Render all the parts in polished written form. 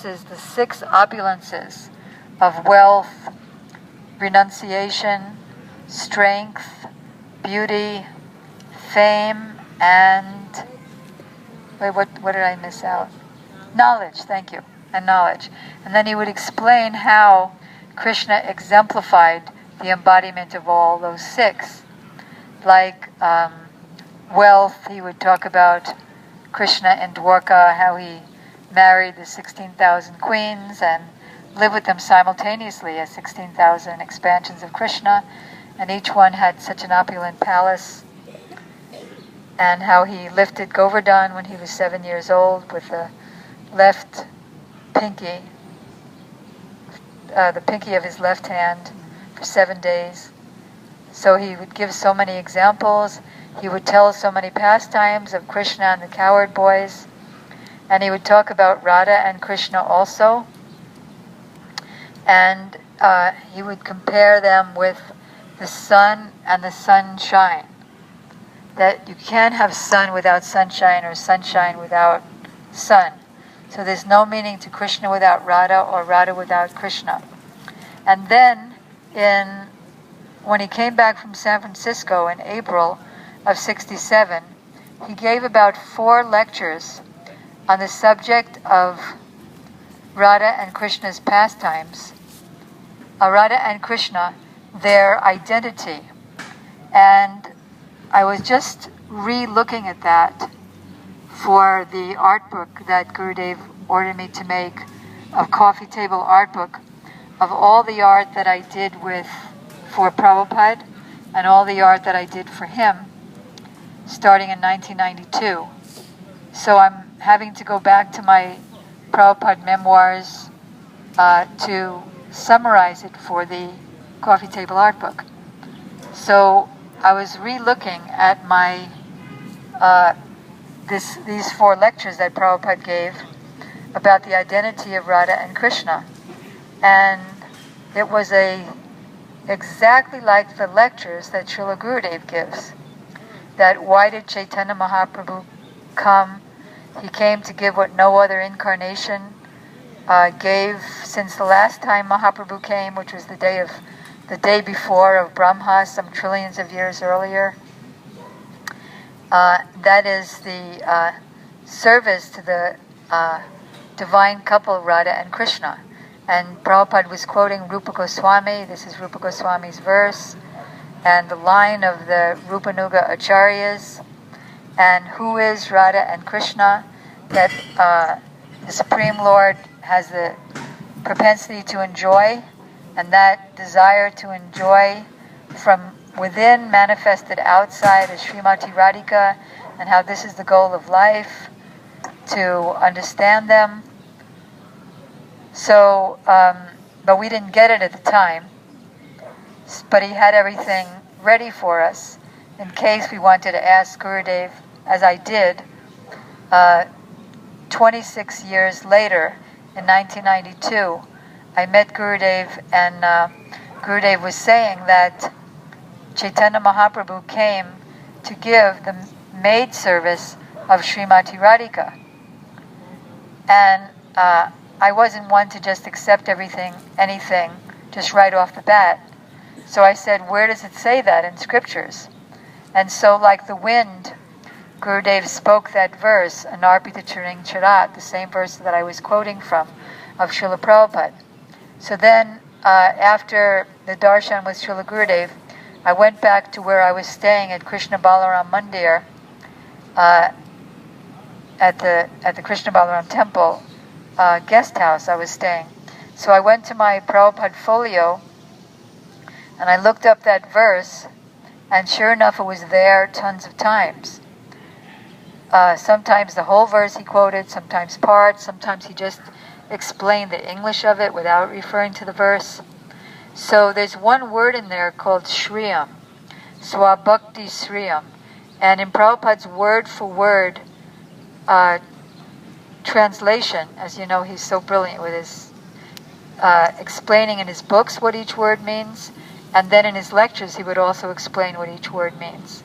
discusses the 6 opulences of wealth, renunciation, strength, beauty, fame, and what did I miss out? Knowledge, thank you, and knowledge. And then he would explain how Krishna exemplified the embodiment of all those 6. Like wealth, he would talk about Krishna and Dwarka, how he married the 16,000 queens and lived with them simultaneously as 16,000 expansions of Krishna, and each one had such an opulent palace, and how he lifted Govardhan when he was 7 years old with the left pinky, the pinky of his left hand for 7 days. So he would give so many examples. He would tell so many pastimes of Krishna and the cowherd boys. And he would talk about Radha and Krishna also. And he would compare them with the sun and the sunshine. That you can't have sun without sunshine or sunshine without sun. So there's no meaning to Krishna without Radha or Radha without Krishna. And then when he came back from San Francisco in April of 67, he gave about 4 lectures on the subject of Radha and Krishna's pastimes, Radha and Krishna, their identity. And I was just re-looking at that for the art book that Gurudev ordered me to make, of coffee table art book, of all the art that I did for Prabhupada and all the art that I did for him starting in 1992. So I'm having to go back to my Prabhupada memoirs to summarize it for the coffee table art book. So I was re-looking at my these 4 lectures that Prabhupada gave about the identity of Radha and Krishna, and it was exactly like the lectures that Srila Gurudev gives. That why did Chaitanya Mahaprabhu come? He came to give what no other incarnation gave since the last time Mahaprabhu came, which was the day before of Brahma, some trillions of years earlier. That is the service to the divine couple Radha and Krishna. And Prabhupada was quoting Rupa Goswami. This is Rupa Goswami's verse, and the line of the Rupanuga Acharyas. And who is Radha and Krishna? That the Supreme Lord has the propensity to enjoy, and that desire to enjoy from within manifested outside as Srimati Radhika, and how this is the goal of life, to understand them. So, but we didn't get it at the time, but he had everything ready for us in case we wanted to ask Gurudev, as I did 26 years later in 1992. I met Gurudev, and Gurudev was saying that Chaitanya Mahaprabhu came to give the maid service of Srimati Radhika. And I wasn't one to just accept anything, just right off the bat. So I said, where does it say that in scriptures? And so like the wind, Gurudev spoke that verse, Anarpita Charing Charat, the same verse that I was quoting from, of Srila Prabhupada. So then, after the darshan with Srila Gurudev, I went back to where I was staying at Krishna Balaram Mandir, at the Krishna Balaram Temple guest house I was staying. So I went to my Prabhupada folio, and I looked up that verse, and sure enough, it was there tons of times. Sometimes the whole verse he quoted, sometimes parts, sometimes he just explained the English of it without referring to the verse. So there's one word in there called Shriyam, Swabhakti Shriyam. And in Prabhupada's word for word translation, as you know, he's so brilliant with his explaining in his books what each word means, and then in his lectures he would also explain what each word means.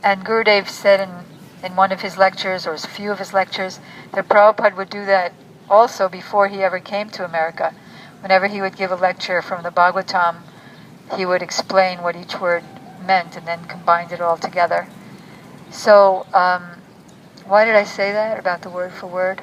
And Gurudev said in one of his lectures or a few of his lectures, that Prabhupada would do that also before he ever came to America. Whenever he would give a lecture from the Bhagavatam, he would explain what each word meant and then combined it all together. So, why did I say that about the word for word?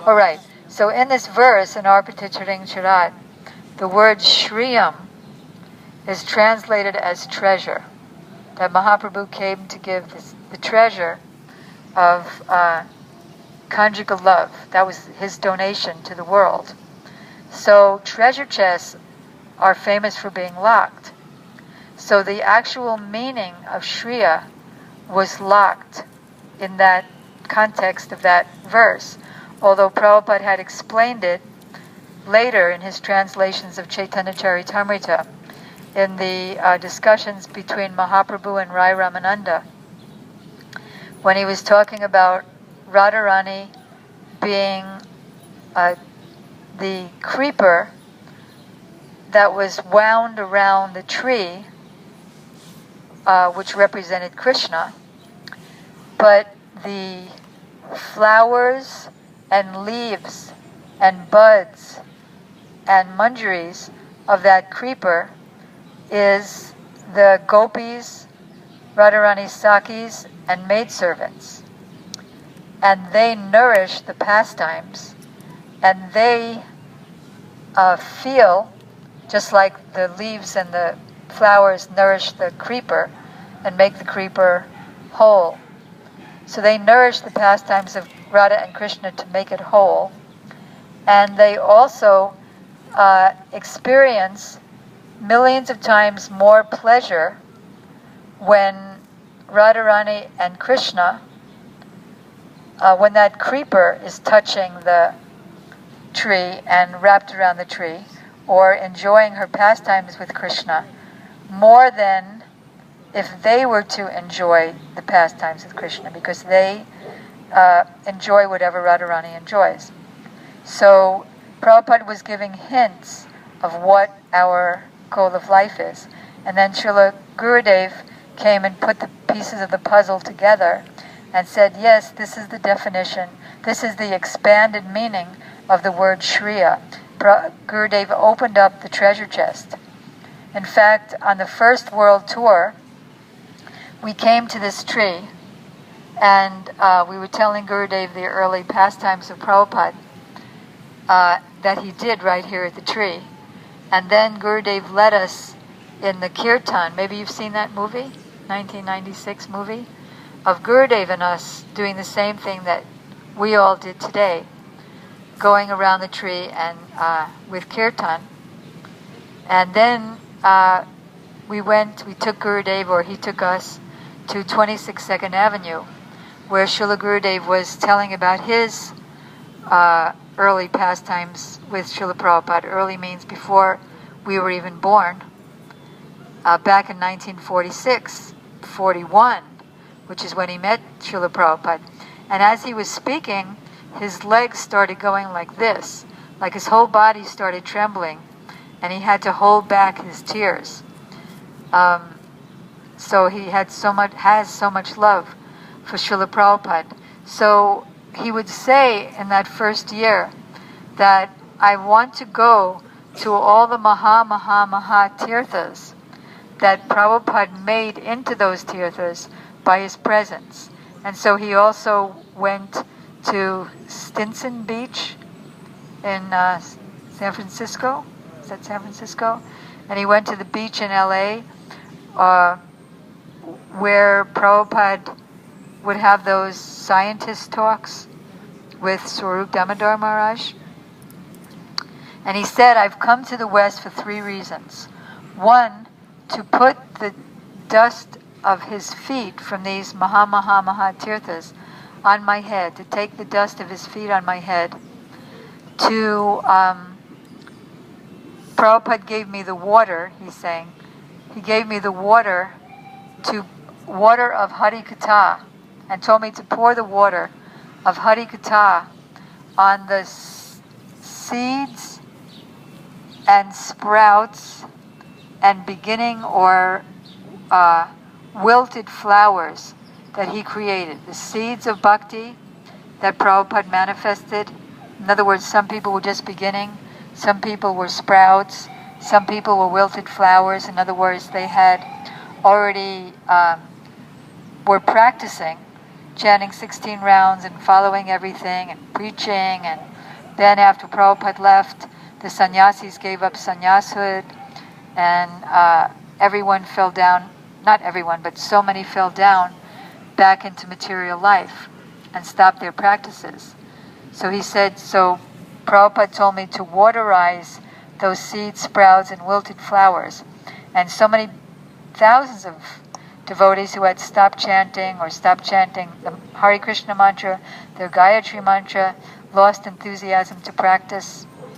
All right. So in this verse, in Arpaticharing Charat, the word Shriyam is translated as treasure. That Mahaprabhu came to give the treasure of conjugal love. That was his donation to the world. So treasure chests are famous for being locked. So the actual meaning of Shriya was locked in that context of that verse. Although Prabhupada had explained it later in his translations of Chaitanya Charitamrita, in the discussions between Mahaprabhu and Rai Ramananda, when he was talking about Radharani being the creeper that was wound around the tree, which represented Krishna, but the flowers and leaves and buds and manjaris of that creeper is the gopis, Radharani's sakis, and maidservants. And they nourish the pastimes, and they feel just like the leaves and the flowers nourish the creeper and make the creeper whole. So they nourish the pastimes of Radha and Krishna to make it whole. And they also experience millions of times more pleasure when Radharani and Krishna, when that creeper is touching the tree and wrapped around the tree, or enjoying her pastimes with Krishna, more than if they were to enjoy the pastimes with Krishna, because they enjoy whatever Radharani enjoys. So Prabhupada was giving hints of what our goal of life is. And then Srila Gurudev came and put the pieces of the puzzle together and said, yes, this is the definition, this is the expanded meaning of the word Shriya. Gurudev opened up the treasure chest. In fact, on the first world tour, we came to this tree, and we were telling Gurudev the early pastimes of Prabhupada that he did right here at the tree. And then Gurudev led us in the kirtan. Maybe you've seen that movie, 1996 movie, of Gurudev and us doing the same thing that we all did today, going around the tree and with kirtan. And then we took Gurudev, or he took us, to 26 Second Avenue, where Srila Gurudev was telling about his early pastimes with Srila Prabhupada. Early means before we were even born. Back in 1946, 41, which is when he met Srila Prabhupada. And as he was speaking, his legs started going like this, like his whole body started trembling, and he had to hold back his tears. So he has so much love for Srila Prabhupada. So he would say in that first year that I want to go to all the Maha Tirthas that Prabhupada made into those tirthas by his presence. And so he also went to Stinson Beach in San Francisco. Is that San Francisco? And he went to the beach in LA where Prabhupada would have those scientist talks with Swarup Damodar Maharaj. And he said, I've come to the West for 3 reasons. One, to put the dust of his feet from these Maha Tirthas on my head, to take the dust of his feet on my head, to Prabhupada gave me the water, he's saying. He gave me the water of Hari Katha, and told me to pour the water of Hari Katha on the seeds and sprouts and beginning or wilted flowers that he created. The seeds of bhakti that Prabhupada manifested. In other words, some people were just beginning, some people were sprouts, some people were wilted flowers. In other words, they had already were practicing chanting 16 rounds and following everything and preaching, and then after Prabhupada left, the sannyasis gave up sannyashood, and everyone fell down, not everyone, but so many fell down back into material life and stopped their practices. So he said, so Prabhupada told me to waterize those seeds, sprouts, and wilted flowers. And so many thousands of devotees who had stopped chanting or stopped chanting the Hare Krishna mantra, their Gayatri mantra, lost enthusiasm to practice.